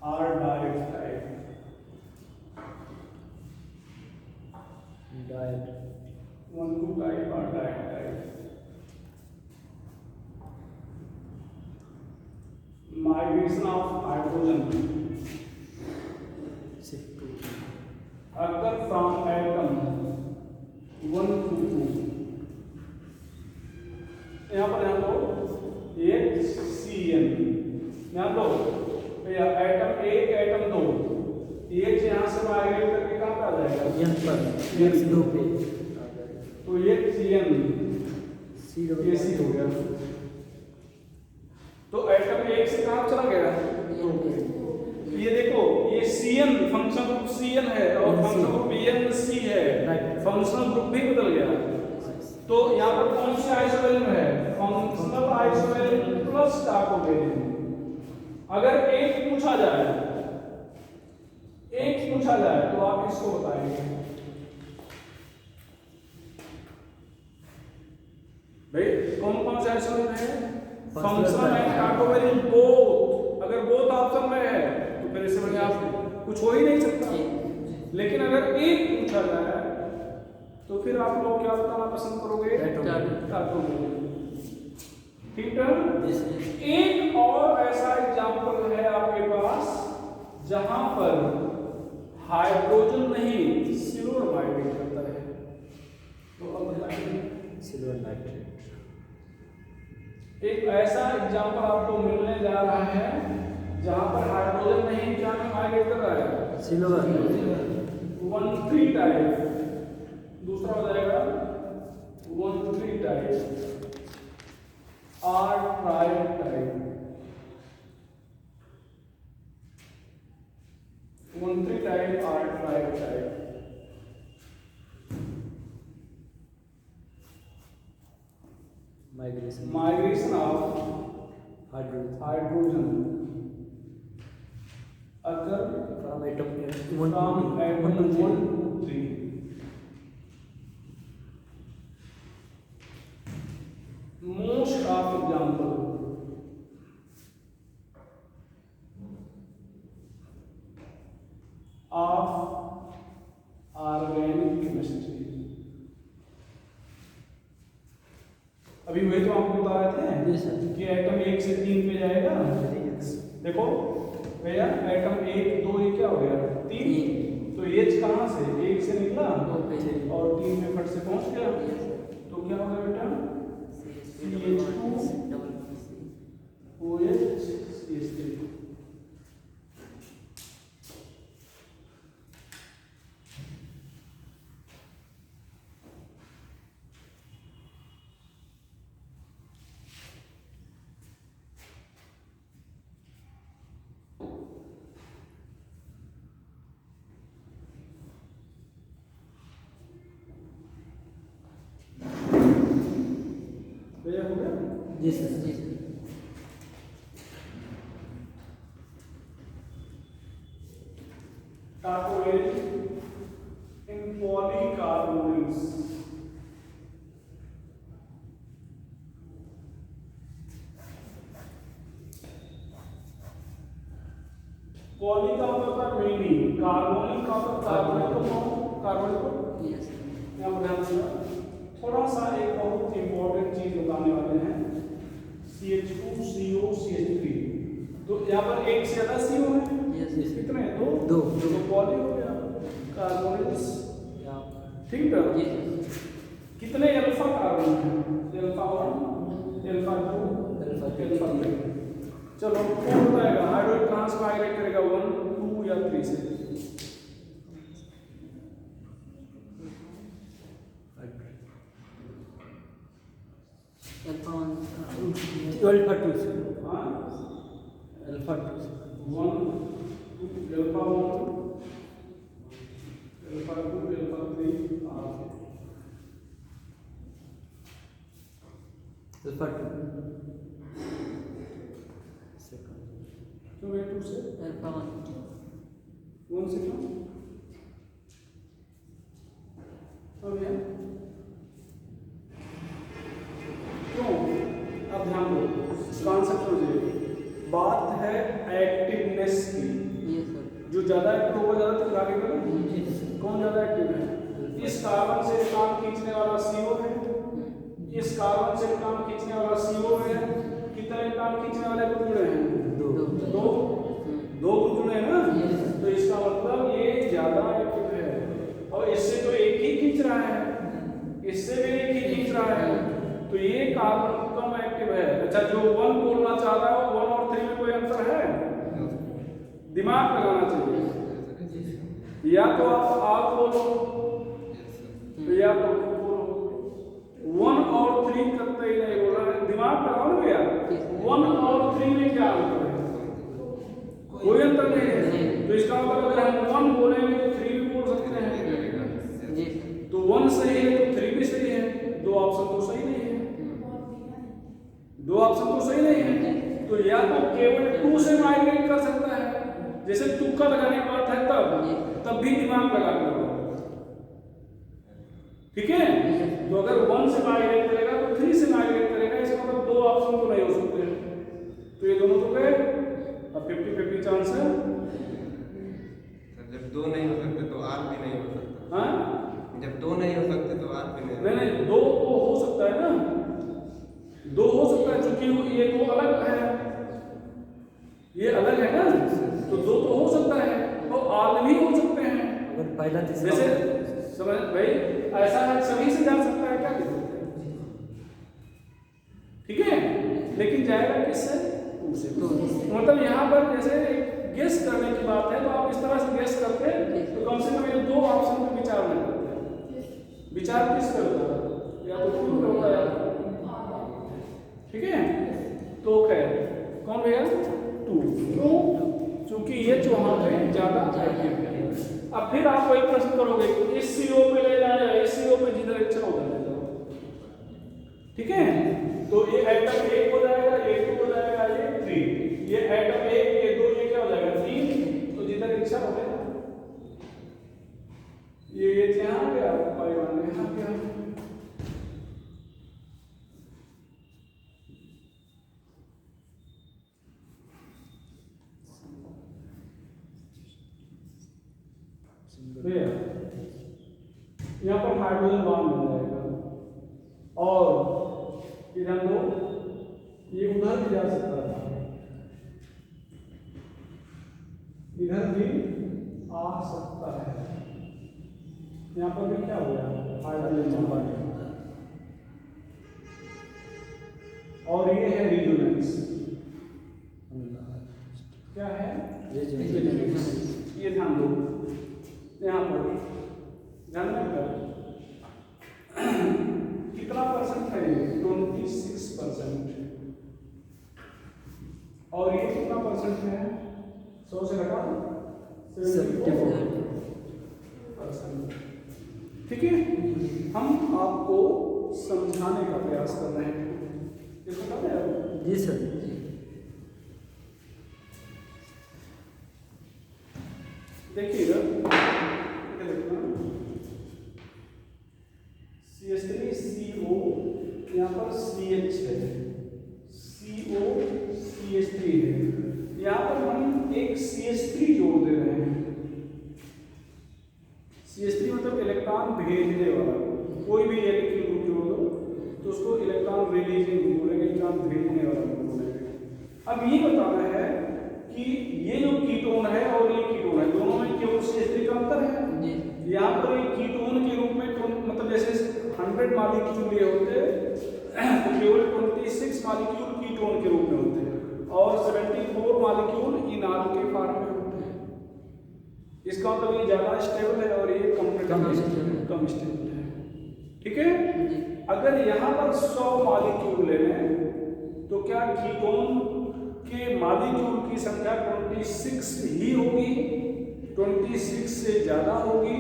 or direct type, one two type और direct type. Migration of hydrogen अगर फ्रॉम एटम 1 to 2, यहाँ पर ध्यान दो, HCN ध्यान दो भैया, एटम 1 एटम 2, H यहाँ से माइग्रेट करके कहाँ पे आ जाएगा? N पर, N से 2 पे, तो HCN ये C हो गया। तो एटम 1 से कहाँ चला गया? ये देखो, ये CN फंक्शन ग्रुप CN है और फंक्शन ग्रुप NC है, फंक्शनल ग्रुप भी बदल गया। तो यहाँ पर कौन सी आइसोवेलेंट है? Functional isovalent plus carbovalent. अगर एक पूछा जाए तो आप इसको बताएंगे भाई कौन से आइसोवेलेंट है? Functional and carbovalent both. अगर बोथ ऑप्शन में है तो फिर इससे बढ़िया आप कुछ हो ही नहीं सकता। लेकिन अगर एक पूछा जाए तो फिर आप लोग क्या बताना पसंद करोगे? ठीक है। एक और ऐसा एग्जांपल है आपके पास जहां पर हाइड्रोजन नहीं सिल्वर माइग्रेट करता है। तो अब बताइए, सिल्वर नाइट्रेट। एक ऐसा एग्जांपल आपको मिलने जा रहा है जहां पर हाइड्रोजन नहीं क्या में माइग्रेट कर रहा है? सिल्वर। 1,3 टाइप। दूसरा हो जाएगा 1,3 type, R tribe type, 1,3 type, R tribe type. Migration of hydrogen अगर from atom 1 to 3, most of example of organic chemistry। अभी वही तो आपको बता रहे थे कि एटम 1 से 3 पे जाएगा। देखो भैया, एटम 1 2 ये क्या हो गया? 3। तो H कहाँ से? 1 से निकला और 3 में फट से पहुंच गया। तो क्या हो गया बेटा? CH2 OH CH3। जी सर। कार्बोनेट इन पॉलीकार्बोनेट्स। पॉली का होता है मेनी, कार्बोनिक का होता है कार्बोनिक को यस यहाँ पर ध्यान देना। थोड़ा सा एक बहुत इंपॉर्टेंट चीज बताने वाले हैं, CH2CO CH3। तो यहाँ पर एक से ज्यादा CO है, यस कितने हैं? दो। दो। तो पॉली हो गया कार्बोनेट्स, ठीक है। यस कितने अल्फा कार्बन हैं? Alpha 1, alpha 2, alpha 3। चलो कौन बताएगा? हाइड्रोजन ट्रांसमाइग्रेट करेगा 1, 2 या 3 से? अल्फा 1 अल्फा 2 से हाँ, अल्फा 2 से 1, 2, अल्फा 1, अल्फा 2, अल्फा 3 अल्फा 2 तो वे 2 से अल्फा 1 से क्यों? अब ये क्यों? अब ध्यान दो, कॉन्सेप्ट समझिए। बात है एक्टिवनेस की। यस सर जो ज्यादा एक्टिव होगा ज्यादा तक लागेगा ना। कौन ज्यादा एक्टिव है? इस कार्बन से काम खींचने वाला CO है, इस कार्बन से काम खींचने वाला CO है। कितने काम खींचने वाले ग्रुप जुड़े हैं? दो दो ग्रुप जुड़े हैं ना। तो इसका मतलब ये ज्यादा एक्टिव है, और इससे तो एक ही खींच रहा है, इससे भी एक ही खींच रहा है, तो ये कार्बन कम एक्टिव है। अच्छा, जो 1 बोलना चाह रहा है, 1 और 3 में कोई अंतर है? दिमाग लगाना चाहिए। या तो आप बोलो, या तो बोलो। 1 और 3 करते ही नहीं बोला, दिमाग लगाओ ना यार। 1 और 3 में क्या अंतर है? कोई अंतर नहीं है। तो इसका मतलब अगर हम 1 बोलेंगे तो 3 भी बोल सकते हैं। तो 1 सही है तो 3 भी सही है। दो ऑप्शन तो सही नहीं है, दो ऑप्शन तो सही नहीं है। तो या तो केवल 2 से माइग्रेट कर सकता है, जैसे तुक्का लगाने की बात है तब भी दिमाग लगा कर, ठीक है। तो अगर 1 से माइग्रेट करेगा तो 3 से माइग्रेट करेगा, इसका मतलब दो ऑप्शन तो नहीं हो सकते। तो ये दोनों तो गए, अब 50-50 चांस है। जब 2 नहीं हो सकते तो R भी नहीं हो सकता। हाँ, जब 2 नहीं हो सकते तो R भी नहीं। नहीं 2 हो सकता है ना, 2 हो सकता है, क्योंकि ये 2 अलग है, ये अलग है ना। तो 2 तो हो सकता है, और R भी हो सकते हैं। अगर पहला तीसरा जैसे समझ भाई, ऐसा है सभी से जा सकता है, क्या दिक्कत है? ठीक है, लेकिन जाएगा किससे? 2 से। मतलब यहाँ पर जैसे गेस करने की बात है, तो आप इस तरह से गेस करते हैं, तो कम से कम ये 2 ऑप्शन पर विचार नहीं करते। विचार किस पर होता है? या तो 2 पे होता है, ठीक है। तो खैर कौन भैया? 2। क्यों? क्योंकि ये जो वहाँ पे ज्यादा एक्टिव है। अब फिर आप वही प्रश्न करोगे, इस CO पे ले जाए या इस CO पे, जिधर इच्छा होगा ले जाओ, ठीक है। तो ये एटम 1 हो जाएगा, ये 2 हो जाएगा, ये 3, ये एटम 1, ये 2, ये क्या हो जाएगा? 3। तो जिधर इच्छा हो गया, ये यहाँ गया, परिवार यहाँ गया। भैया यहाँ पर हाइड्रोजन बॉन्ड बन जाएगा, और इधर दो, ये उधर भी जा सकता है, इधर भी आ सकता है। यहाँ पर भी क्या हो गया? Hydrogen bond. और ये है रेजोनेंस। क्या है? रेजोनेंस। ये ध्यान दो, यहाँ पर ध्यान रखकर कितना परसेंट है? 26%। और ये कितना परसेंट है? 100 से घटा 74%। ठीक है, हम आपको समझाने का प्रयास कर रहे हैं, इसको पता है? जी सर। देखिएगा CH3 जोड़ दे रहे हैं। CH3 मतलब इलेक्ट्रॉन भेजने वाला, कोई भी एल्किल ग्रुप जोड़ दो तो उसको इलेक्ट्रॉन रिलीजिंग ग्रुप बोलेंगे, इलेक्ट्रॉन भेजने वाला ग्रुप बोलेंगे। अब ये बताना है कि ये जो कीटोन है और ये कीटोन है, दोनों में केवल CH3 का अंतर है। यहाँ पर ये कीटोन के रूप में मतलब जैसे 100 मॉलिक्यूल ये होते तो केवल 26 मॉलिक्यूल कीटोन के रूप में होते हैं और 74 मॉलिक्यूल इनाल के फॉर्म में होते हैं। इसका मतलब ये ज्यादा स्टेबल है और ये कम स्टेबल है। ठीक है, अगर यहाँ पर 100 मॉलिक्यूल ले लें तो क्या कीटोन के मॉलिक्यूल की संख्या 26 ही होगी, 26 से ज्यादा होगी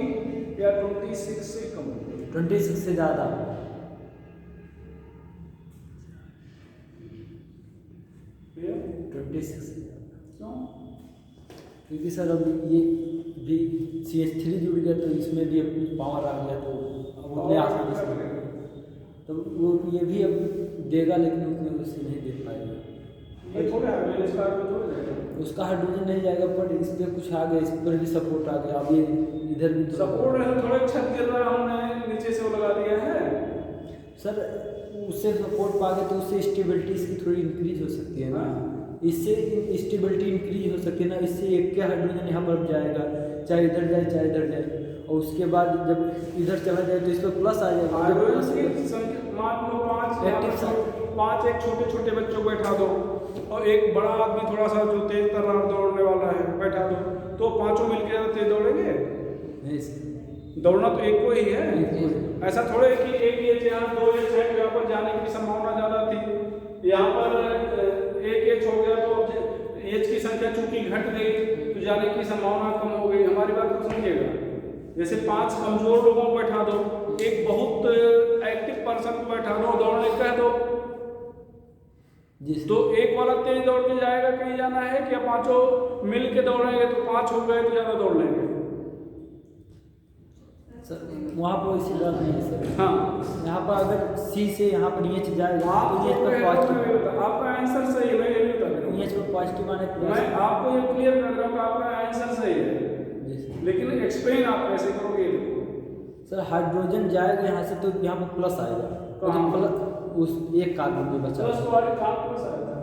या 26 से कम होगी? 26 से ज्यादा। 26 से क्यों? क्योंकि सर अब ये भी CH3 जुड़ गया तो इसमें भी अब कुछ पावर आ गया तो अब उतने आसानी से तो वो ये भी अब देगा, लेकिन उतने उससे नहीं दे पाएगा। ये थोड़ा है, इसका थोड़ा जाएगा, उसका हाइड्रोजन नहीं जाएगा, पर इस पर कुछ आ गया, इस पर भी सपोर्ट आ गया। अब ये इधर भी सपोर्ट है, थोड़ा छत गिर रहा है, हमने नीचे से वो लगा दिया है सर, उससे सपोर्ट पा गए तो उससे स्टेबिलिटी इसकी थोड़ी इंक्रीज हो सकती है ना, इससे स्टेबिलिटी इंक्रीज हो सकती है ना। इससे एक के हाइड्रोजन यहाँ पर जाएगा, चाहे इधर जाए चाहे इधर जाए, और उसके बाद जब इधर चला जाए तो इस पर प्लस आ जाएगा। हाइड्रोजन की संख्या मान लो 5 एक छोटे छोटे बच्चों को बैठा दो और एक बड़ा आदमी थोड़ा सा जो तेज तर्रार दौड़ने वाला है बैठा दो, तो पांचों मिलकर तेज दौड़ेंगे? दौड़ना तो एक को ही है। ऐसा थोड़े कि एक एच यहाँ 2 एच है तो यहाँ पर जाने की समभावना ज्यादा थी, यहाँ पर एक एच हो गया तो एच की संख्या चूंकि घट गई तो जाने की संभावना कम हो गई। हमारी बात को समझिएगा, जैसे 5 कमजोर लोगों को बैठा दो, एक बहुत एक्टिव पर्सन को बैठा दो, दौड़ने कह दो, तो एक वाला तेज दौड़ के जाएगा कहीं जाना है, क्या पांचों मिल के दौड़ेंगे तो 5 हो गए तो ज्यादा दौड़ लेंगे? सर वहाँ पर इसी बात नहीं है सर। हाँ, यहाँ पर अगर सी से यहाँ पर नीचे जाएगा तो आपको ये पर पॉजिटिव, आपका आंसर सही है, मैं ये बता रहा हूँ, ये पर पॉजिटिव आने प्लस। मैं आपको ये क्लियर कर रहा हूँ कि आपका आंसर सही है, लेकिन एक्सप्लेन आप कैसे करोगे? सर हाइड्रोजन जाएगा यहाँ से तो यहाँ पर प्लस आएगा, तो जब प्लस उस एक कार्बन में बचा प्लस वाले काम प्लस आया था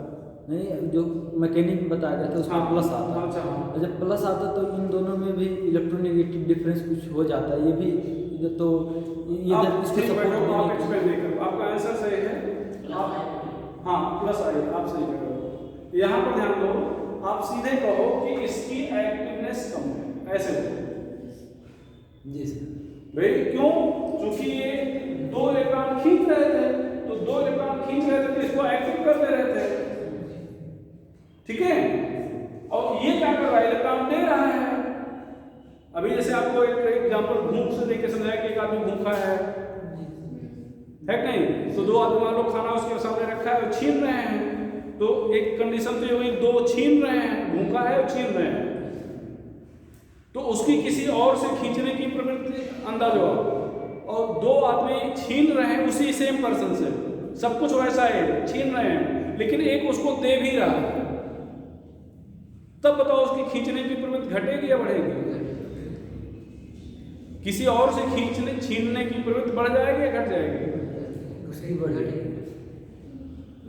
नहीं, जो मैकेनिक बताया गया था उसमें प्लस आता है। और जब प्लस आता तो इन दोनों में भी इलेक्ट्रोनेगेटिव डिफरेंस कुछ हो जाता है। ये भी तो ये जब इसको सपोर्ट आप एक्सप्लेन नहीं करो, आपका आंसर सही है, आप हाँ प्लस आएगा, आप सही करो। यहाँ पर ध्यान दो, आप सीधे कहो कि इसकी एक्टिवनेस कम है, ऐसे जी सर। भाई क्यों? क्योंकि ये 2 इलेक्ट्रॉन खींच रहे थे, तो 2 इलेक्ट्रॉन खींच रहे थे तो इसको एक्टिव कर दे रहे थे, ठीक है? और ये क्या कर रहा है? इलेक्ट्रॉन दे रहा है। अभी जैसे आपको एक एग्जांपल भूख से देके समझाया कि एक आदमी भूखा है कि नहीं, तो 2 आदमी मान लो खाना उसके सामने रखा है और छीन रहे हैं, तो एक कंडीशन तो ये हुई 2 छीन रहे हैं, भूखा है और छीन रहे हैं, तो उसकी किसी और से खींचने की प्रवृत्ति अंदाज हो, और 2 आदमी छीन रहे हैं उसी सेम पर्सन से, सब कुछ वैसा है, छीन रहे हैं, लेकिन एक उसको दे भी रहा है, तब बताओ उसकी खींचने की प्रवृत्ति घटेगी या बढ़ेगी? किसी और से छीनने की प्रवृत्ति बढ़ जाएगी या घट जाएगी? उसकी बढ़ेगी।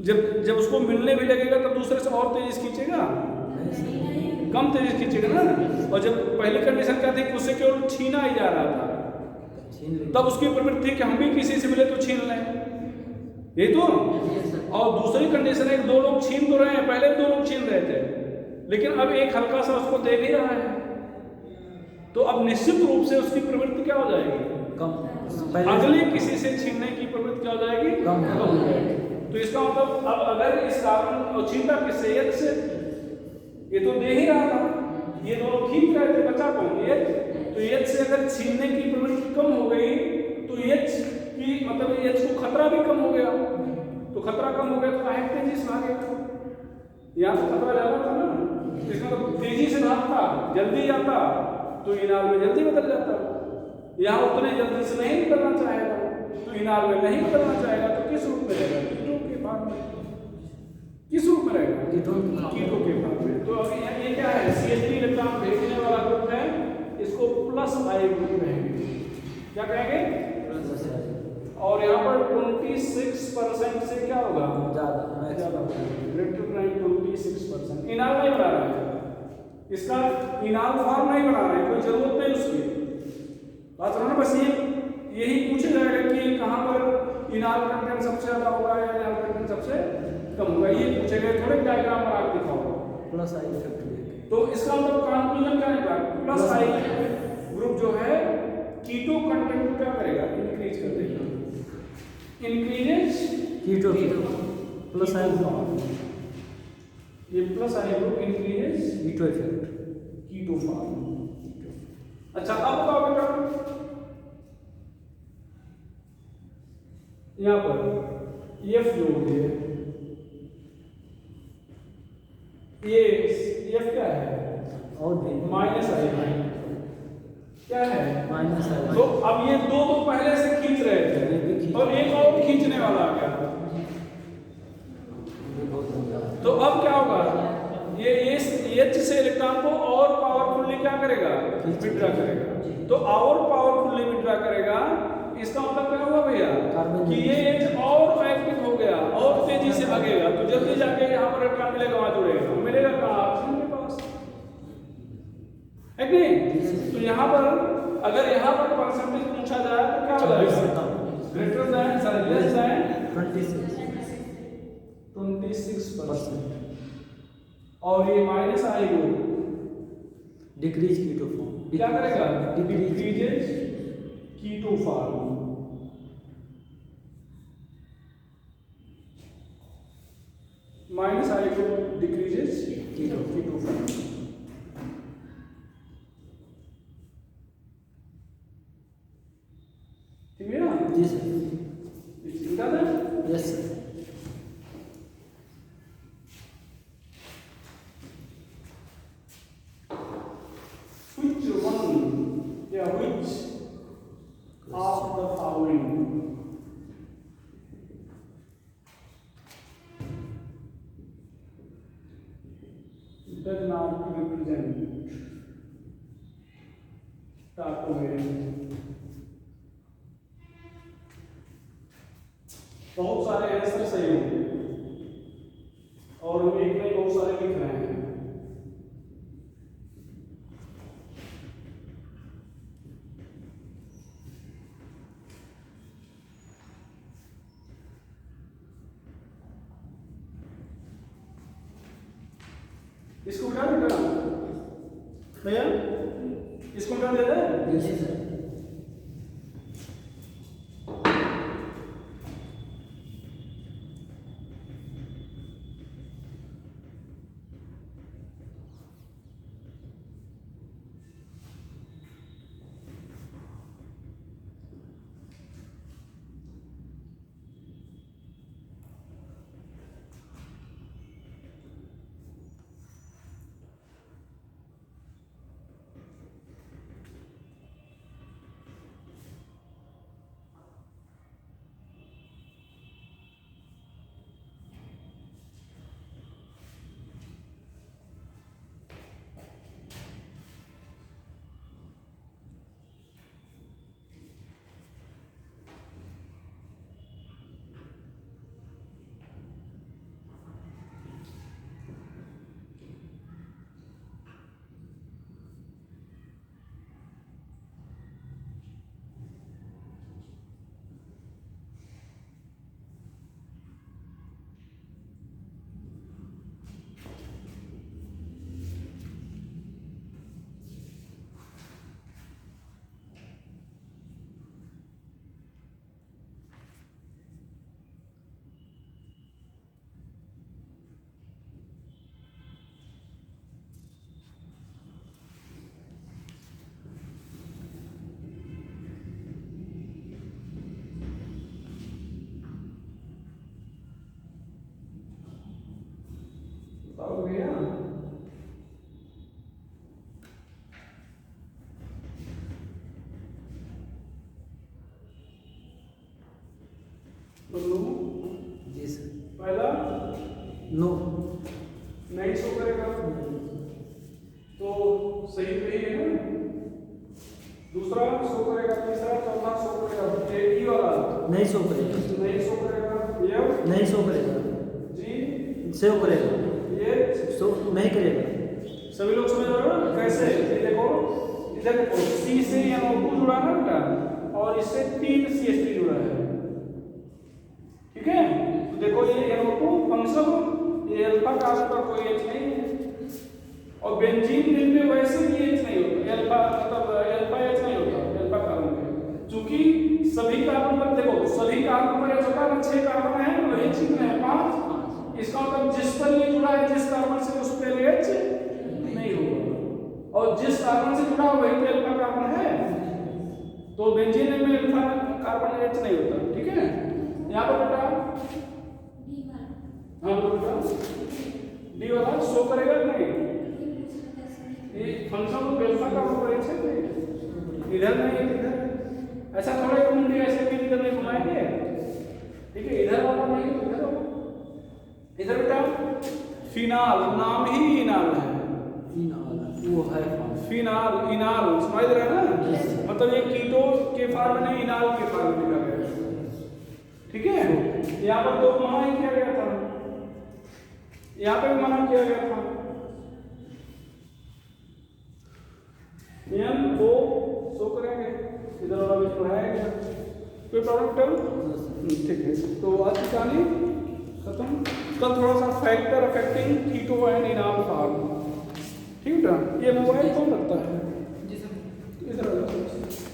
जब उसको मिलने भी लगेगा तब दूसरे से और तेज खींचेगा, कम तेज खींचेगा ना। और जब पहली कंडीशन क्या थी कि उससे केवल छीना ही जा रहा था, तब उसकी प्रवृत्ति कि हम भी किसी से मिले तो छीन लें, ये तो। और दूसरी कंडीशन है 2 लोग छीन तो रहे हैं, पहले 2 लोग छीन रहे थे, लेकिन अब एक हल्का सा उसको दे भी रहा है, तो अब निश्चित रूप से उसकी प्रवृत्ति क्या हो जाएगी? कम। अगले किसी से छीनने की प्रवृत्ति क्या हो जाएगी? कम हो जाएगी। तो इसका मतलब अब अगर इस कार्बन और छीनता किससे? एच से, ये तो दे ही रहा था, ये दोनों खींच रहे थे, बचा कौन? एच। तो एच से अगर छीनने की प्रवृत्ति कम हो गई तो एच की मतलब एच को खतरा भी कम हो गया, तो खतरा कम हो गया तो काहे तेजी से भागेगा? यहाँ तो खतरा ज्यादा था ना, इसका तो तेजी से भागता, जल्दी जाता तो इनार में जल्दी बदल जाता, यहाँ उतने जल्दी से नहीं निकलना चाहेगा तो इनार में नहीं बदलना चाहेगा, तो किस रूप में रहेगा? कीटों के भाग में। किस रूप में रहेगा? कीटों के भाग में। तो अभी ये क्या है, CH3 इलेक्ट्रॉन भेजने वाला ग्रुप है, इसको प्लस आई ग्रुप कहेंगे। क्या कहेंगे? और यहाँ पर 26% से क्या होगा? ज़्यादा, ग्रेटर देन 26%। इनाल नहीं बना रहा है, इसका इनाल फॉर्म नहीं बना रहे, कोई जरूरत नहीं उसकी। बात समझना, बस यही पूछा जाएगा कि कहाँ पर इनाल कंटेंट सबसे ज़्यादा होगा या इनाल कंटेंट सबसे कम होगा, ये पूछे गए। थोड़े डायग्राम पर आप दिखाओ प्लस आई इफेक्ट। तो इसका मतलब कंक्लूजन क्या निकला? प्लस आई ग्रुप जो है कीटो कंटेंट को क्या करेगा? इंक्रीज कर देगा। इंक्रीजेस कीटो प्लस आई ये plus I group increases keto effect. Keto form. अच्छा, अब क्या बेटा, यहाँ पर ये फ्लो है, ये F क्या है? और भी माइनस आई क्या है? माइनस आई। तो अब ये दो तो पहले से खींच रहे थे और एक और खींचने वाला आ गया, तो अब क्या होगा? ये H से इलेक्ट्रॉन को और पावरफुली क्या करेगा? विड्रॉ करेगा। तो और पावरफुली विड्रॉ करेगा, इसका मतलब क्या हुआ भैया कि ये H और एक्टिव हो गया और तेजी से भागेगा, तो जल्दी जाके यहाँ पर इलेक्ट्रॉन मिलेगा, वहां जुड़ेगा, मिलेगा कहाँ? ऑक्सीजन के पास है कि नहीं? तो यहाँ पर अगर यहाँ पर परसेंटेज पूछा जाए तो क्या हो जाएगा? Greater than sorry less than 26%। और ये minus I group decrease keto form क्या करेगा? Decreases keto form. Minus I group decreases keto form. ठीक है ना? जी सर। समझा था? Yes sir. Which one? Yeah, which of the following does not represent tarcomerin? बहुत सारे आंसर सही होंगे और हम एक नहीं बहुत सारे लिख रहे हैं। इसको उठा बेटा भैया, इसको उठा दे दे। जी सर। हो गया। बोलो जी सर। पहला नो नहीं शो करेगा सही तो यही है ना। दूसरा शो करेगा, तीसरा चौथा शो करेगा, ये ई वाला नहीं शो करेगा, नहीं शो करेगा, ये नहीं शो करेगा, जी शो करेगा, ये शो नहीं करेगा। सभी लोग समझ रहे हो ना कैसे? ये देखो इधर देखो सी से NO2 जुड़ा है बेटा और इससे 3 CH3 जुड़ा है, ठीक है। तो देखो ये NO2 फंक्शन, ये अल्फा कार्बन पर कोई H नहीं है और बेंजीन रिंग में वैसे भी H नहीं होता, अल्फा मतलब अल्फा H नहीं होता अल्फा कार्बन में, क्योंकि सभी कार्बन पर देखो सभी कार्बन पर H होता है, 6 कार्बन है और H कितने हैं 5। इसका मतलब जिस पर ये जुड़ा है जिस कार्बन से उस पर H नहीं होगा और जिस कार्बन से जुड़ा हुआ वही पे अल्फा कार्बन है, तो बेंजीन में अल्फा कार्बन H नहीं होता, ठीक है। यहाँ पर बेटा हाँ तो बेटा डी वाला शो करेगा नहीं, ये फंक्शन तो अल्फा का ऊपर H है नहीं, इधर नहीं इधर ऐसा थोड़ा एक मुंडी ऐसे भी इधर नहीं घुमाएंगे, ठीक है। इधर वाला नहीं इधर वाला, इधर बेटा फिनाल नाम ही इनाल है, वो है फिनाल इनाल समझ रहे हैं ना, मतलब ये कीटो के फॉर्म में नहीं इनाल के फॉर्म में लिखा गया है, ठीक है। यहाँ पर तो मना ही किया गया था, यहाँ पे भी मना किया गया था, NO शो करेंगे, इधर वाला भी पढ़ाएगा, कोई प्रॉब्लम? ठीक है, तो आज की कहानी खत्म। कल थोड़ा सा factor affecting keto and enol form, ठीक है। ये मोबाइल कौन रखता है? जी सर, इधर